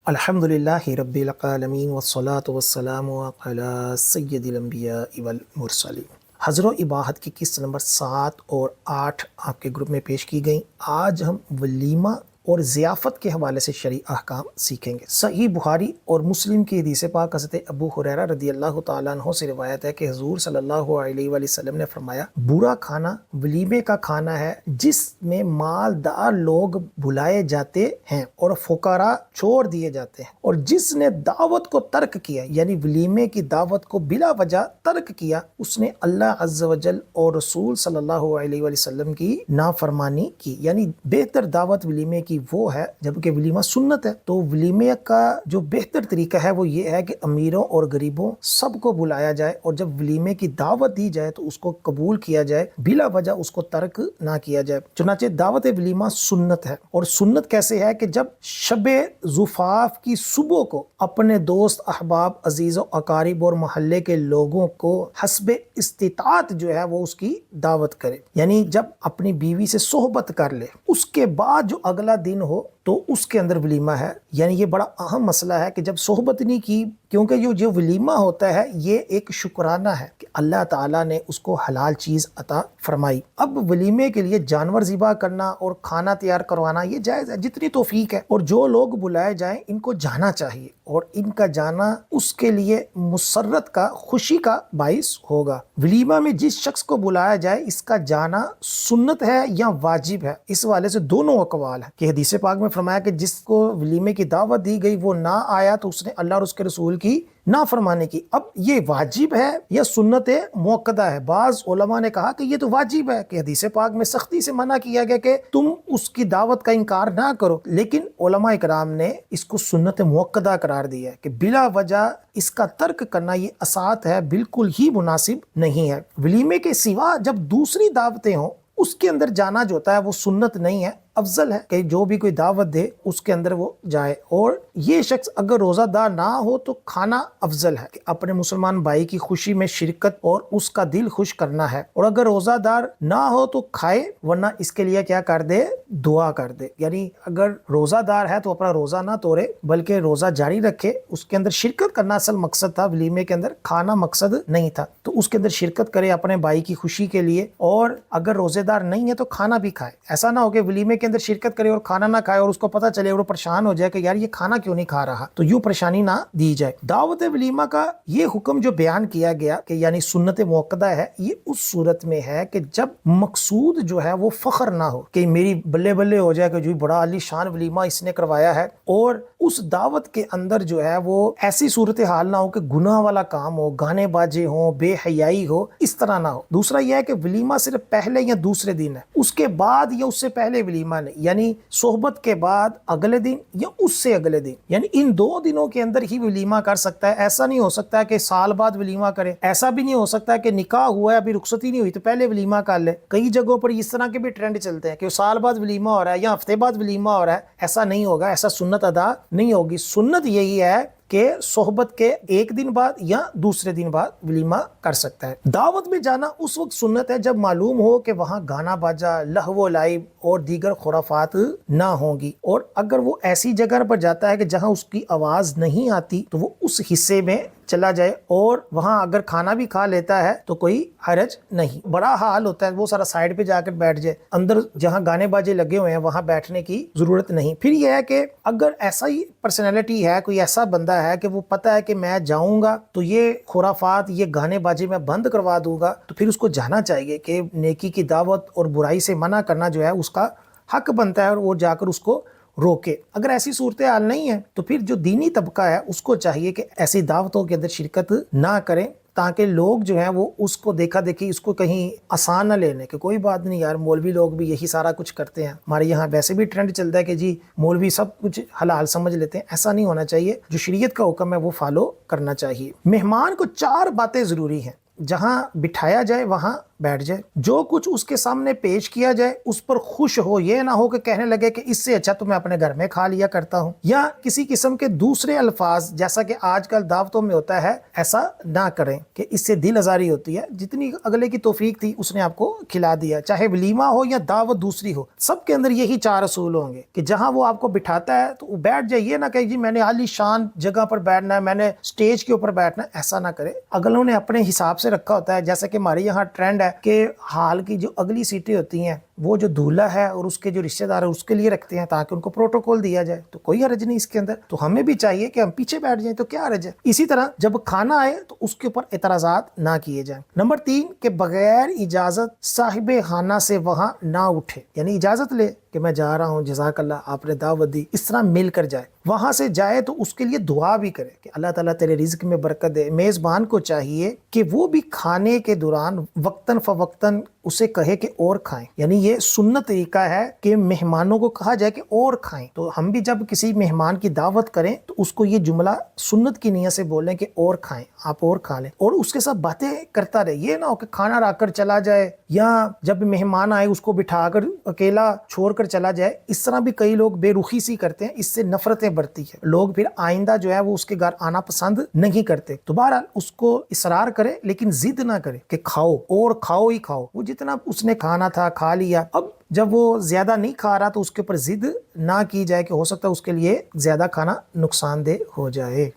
الحمدللہ رب العالمین والصلاة والسلام علی سید الانبیاء والمرسلین۔ حضر و اباحت کی قسط نمبر 7 اور 8 آپ کے گروپ میں پیش کی گئیں۔ آج ہم ولیمہ اور ضیافت کے حوالے سے شرعی احکام سیکھیں گے۔ صحیح بخاری اور مسلم کی حدیث پاک حضرت ابو ہریرہ رضی اللہ تعالیٰ عنہ سے روایت ہے کہ حضور صلی اللہ علیہ وآلہ وسلم نے فرمایا، برا کھانا ولیمے کا کھانا ہے جس میں مالدار لوگ بلائے جاتے ہیں اور فقراء چھوڑ دیے جاتے ہیں، اور جس نے دعوت کو ترک کیا یعنی ولیمے کی دعوت کو بلا وجہ ترک کیا، اس نے اللہ عز و جل اور رسول صلی اللہ علیہ وآلہ وسلم کی نافرمانی کی۔ یعنی بہتر دعوت ولیمے کی وہ ہے، جبکہ ولیمہ سنت ہے، تو ولیمے کا جو بہتر طریقہ ہے وہ یہ ہے کہ امیروں اور غریبوں سب کو بلایا جائے، اور جب ولیمے کی دعوت دی جائے تو اس کو قبول کیا جائے، بلا وجہ اس کو ترک نہ کیا جائے۔ چنانچہ دعوت ولیمہ سنت ہے، اور سنت کیسے ہے کہ جب شب زفاف کی صبح کو اپنے دوست احباب عزیز و اقارب اور محلے کے لوگوں کو حسب استطاعت جو ہے وہ اس کی دعوت کرے، یعنی جب اپنی بیوی سے صحبت کر لے، اس کے بعد جو اگلا دن ہو تو اس کے اندر ولیمہ ہے۔ یعنی یہ بڑا اہم مسئلہ ہے کہ جب صحبت نہیں کی، کیونکہ جو ولیمہ ہوتا ہے یہ ایک شکرانہ ہے کہ اللہ تعالیٰ نے اس کو حلال چیز عطا فرمائی۔ اب ولیمے کے لیے جانور ذبح کرنا اور کھانا تیار کروانا یہ جائز ہے جتنی توفیق ہے، اور جو لوگ بلائے جائیں ان کو جانا چاہیے، اور ان کا جانا اس کے لیے مسرت کا، خوشی کا باعث ہوگا۔ ولیمہ میں جس شخص کو بلایا جائے اس کا جانا سنت ہے یا واجب ہے، اس والے سے دونوں اقوال ہیں کہ حدیث پاک میں فرمایا کہ جس کو ولیمے کی دعوت دی گئی وہ نہ آیا تو اس نے اللہ اور اس کے رسول کی نافرمانی کی۔ اب یہ واجب ہے یا سنت موقدہ ہے؟ بعض علماء نے کہا کہ یہ تو واجب ہے، کہ حدیث پاک میں سختی سے منع کیا گیا کہ تم اس کی دعوت کا انکار نہ کرو، لیکن علماء اکرام نے اس کو سنت موقدہ قرار دیا ہے کہ بلا وجہ اس کا ترک کرنا یہ اسات ہے، بالکل ہی مناسب نہیں ہے۔ ولیمے کے سوا جب دوسری دعوتیں ہوں اس کے اندر جانا جو ہوتا ہے وہ سنت نہیں ہے، افضل ہے کہ جو بھی کوئی دعوت دے اس کے اندر وہ جائے۔ اور یہ شخص اگر روزہ دار نہ ہو تو کھانا افضل ہے کہ اپنے مسلمان بھائی کی خوشی میں شرکت اور اس کا دل خوش کرنا ہے، اور اگر روزہ دار نہ ہو تو کھائے، ورنہ اس کے لیے کیا کر دے؟ دعا کر دے۔ یعنی اگر روزہ دار ہے تو اپنا روزہ نہ توڑے بلکہ روزہ جاری رکھے، اس کے اندر شرکت کرنا اصل مقصد تھا، ولیمے کے اندر کھانا مقصد نہیں تھا، تو اس کے اندر شرکت کرے اپنے بھائی کی خوشی کے لیے، اور اگر روزے دار نہیں ہے تو کھانا بھی کھائے۔ ایسا نہ ہو کہ ولیمے کے اندر شرکت کرے اور کھانا نہ کھائے اور اس کو پتہ چلے اور وہ پریشان ہو جائے کہ یار یہ کھانا کیوں نہیں کھا رہا، تو یوں پریشانی نہ دی جائے۔ دعوت ولیمہ کا یہ حکم جو بیان کیا گیا کہ یعنی سنت موقدہ ہے، یہ اس صورت میں ہے کہ جب مقصود جو ہے وہ فخر نہ ہو کہ میری بلے بلے ہو جائے کہ جو بڑا عالی شان ولیمہ اس نے کروایا ہے، اور اس دعوت کے اندر جو ہے وہ ایسی صورتحال نہ ہو کہ گناہ والا کام ہو، گانے باجے ہوں، بے حیائی ہو، اس طرح نہ ہو۔ دوسرا یہ ہے کہ ولیمہ صرف پہلے یا دوسرے دن ہے، اس کے بعد یا اس سے پہلے ولیمہ نہیں، یعنی صحبت کے بعد اگلے دن یا اس سے اگلے دن، یعنی ان دو دنوں کے اندر ہی ولیمہ کر سکتا ہے۔ ایسا نہیں ہو سکتا ہے کہ سال بعد ولیمہ کرے، ایسا بھی نہیں ہو سکتا ہے کہ نکاح ہوا ہے ابھی رخصتی نہیں ہوئی تو پہلے ولیمہ کر لے۔ کئی جگہوں پر اس طرح کے بھی ٹرینڈ چلتے ہیں کہ سال بعد ولیمہ ہو رہا ہے یا ہفتے بعد ولیمہ ہو رہا ہے، ایسا نہیں ہوگا، ایسا سنت ادا نہیں ہوگی۔ سنت یہی ہے کہ صحبت کے ایک دن بعد یا دوسرے دن بعد ولیمہ کر سکتا ہے۔ دعوت میں جانا اس وقت سنت ہے جب معلوم ہو کہ وہاں گانا باجا، لہو و لعب اور دیگر خرافات نہ ہوں گی، اور اگر وہ ایسی جگہ پر جاتا ہے کہ جہاں اس کی آواز نہیں آتی تو وہ اس حصے میں چلا جائے، اور وہاں اگر کھانا بھی کھا لیتا ہے تو کوئی حرج نہیں۔ بڑا حال ہوتا ہے وہ سارا سائیڈ پہ جا کر بیٹھ جائے، اندر جہاں گانے باجے لگے ہوئے ہیں وہاں بیٹھنے کی ضرورت نہیں۔ پھر یہ ہے کہ اگر ایسا ہی پرسنالٹی ہے، کوئی ایسا بندہ ہے کہ وہ پتہ ہے کہ میں جاؤں گا تو یہ خرافات، یہ گانے باجے میں بند کروا دوں گا، تو پھر اس کو جانا چاہیے کہ نیکی کی دعوت اور برائی سے منع کرنا جو ہے اس کا حق بنتا ہے، اور وہ جا کر اس کو روکے۔ اگر ایسی صورتحال نہیں ہے تو پھر جو دینی طبقہ ہے اس کو چاہیے کہ ایسی دعوتوں کے اندر شرکت نہ کریں، تاکہ لوگ جو ہیں وہ اس کو دیکھا دیکھی اس کو کہیں آسان نہ لینے کہ کوئی بات نہیں یار، مولوی لوگ بھی یہی سارا کچھ کرتے ہیں، ہمارے یہاں ویسے بھی ٹرینڈ چلتا ہے کہ جی مولوی سب کچھ حلال سمجھ لیتے ہیں۔ ایسا نہیں ہونا چاہیے، جو شریعت کا حکم ہے وہ فالو کرنا چاہیے۔ مہمان کو 4 باتیں ضروری ہیں جہاں بٹھایا جائے وہاں بیٹھ جائے, جو کچھ اس کے سامنے پیش کیا جائے اس پر خوش ہو, یہ نہ ہو کہ کہنے لگے کہ اس سے اچھا تو میں اپنے گھر میں کھا لیا کرتا ہوں, یا کسی قسم کے دوسرے الفاظ جیسا کہ آج کل دعوتوں میں ہوتا ہے ایسا نہ کریں کہ اس سے دل آزاری ہوتی ہے. جتنی اگلے کی توفیق تھی اس نے آپ کو کھلا دیا, چاہے ولیمہ ہو یا دعوت دوسری ہو, سب کے اندر یہی 4 اصول ہوں گے کہ جہاں وہ آپ کو بٹھاتا ہے تو وہ بیٹھ جائے, یہ نہ کہ جی میں نے عالی شان جگہ پر بیٹھنا ہے, میں نے سٹیج کے اوپر بیٹھنا ہے, ایسا نہ کرے. اگلوں نے اپنے حساب سے رکھا ہوتا ہے, جیسا کہ ہمارے یہاں ٹرینڈ ہے کہ ہال کی جو اگلی سیٹیں ہوتی ہیں وہ جو دولہا ہے اور اس کے جو رشتہ دار ہیں اس کے لیے رکھتے ہیں تاکہ ان کو پروٹوکول دیا جائے, تو کوئی حرج نہیں اس کے اندر. تو ہمیں بھی چاہیے کہ ہم پیچھے بیٹھ جائیں, تو کیا حرج ہے. اسی طرح جب کھانا آئے تو اس کے اوپر اعتراضات نہ کیے جائیں. نمبر 3 کہ بغیر اجازت صاحب خانہ سے وہاں نہ اٹھے, یعنی اجازت لے کہ میں جا رہا ہوں, جزاک اللہ آپ نے دعوت دی, اس طرح مل کر جائے. وہاں سے جائے تو اس کے لیے دعا بھی کرے کہ اللہ تعالیٰ تیرے رزق میں برکت دے. میزبان کو چاہیے کہ وہ بھی کھانے کے دوران وقتاً فوقتاً اسے کہے کہ اور کھائیں, یعنی یہ سنت طریقہ ہے کہ مہمانوں کو کہا جائے کہ اور کھائیں. تو ہم بھی جب کسی مہمان کی دعوت کریں تو اس کو یہ جملہ سنت کی نیت سے بولیں کہ اور کھائیں, آپ اور کھا لیں, اور اس کے ساتھ باتیں کرتا رہے. یہ نہ ہو کہ کھانا رکھ کر چلا جائے یا جب مہمان آئے اس کو بٹھا کر اکیلا چھوڑ کر چلا جائے. اس طرح بھی کئی لوگ بے رخی سی کرتے ہیں, اس سے نفرتیں بڑھتی ہے, لوگ پھر آئندہ جو ہے وہ اس کے گھر آنا پسند نہیں کرتے. تو بہرحال اس کو اصرار کرے لیکن ضد نہ کرے کہ کھاؤ اور کھاؤ ہی کھاؤ. وہ جتنا اس نے کھانا تھا کھا لیا, اب جب وہ زیادہ نہیں کھا رہا تو اس کے اوپر ضد نہ کی جائے کہ ہو سکتا ہے اس کے لیے زیادہ کھانا نقصان دہ ہو جائے.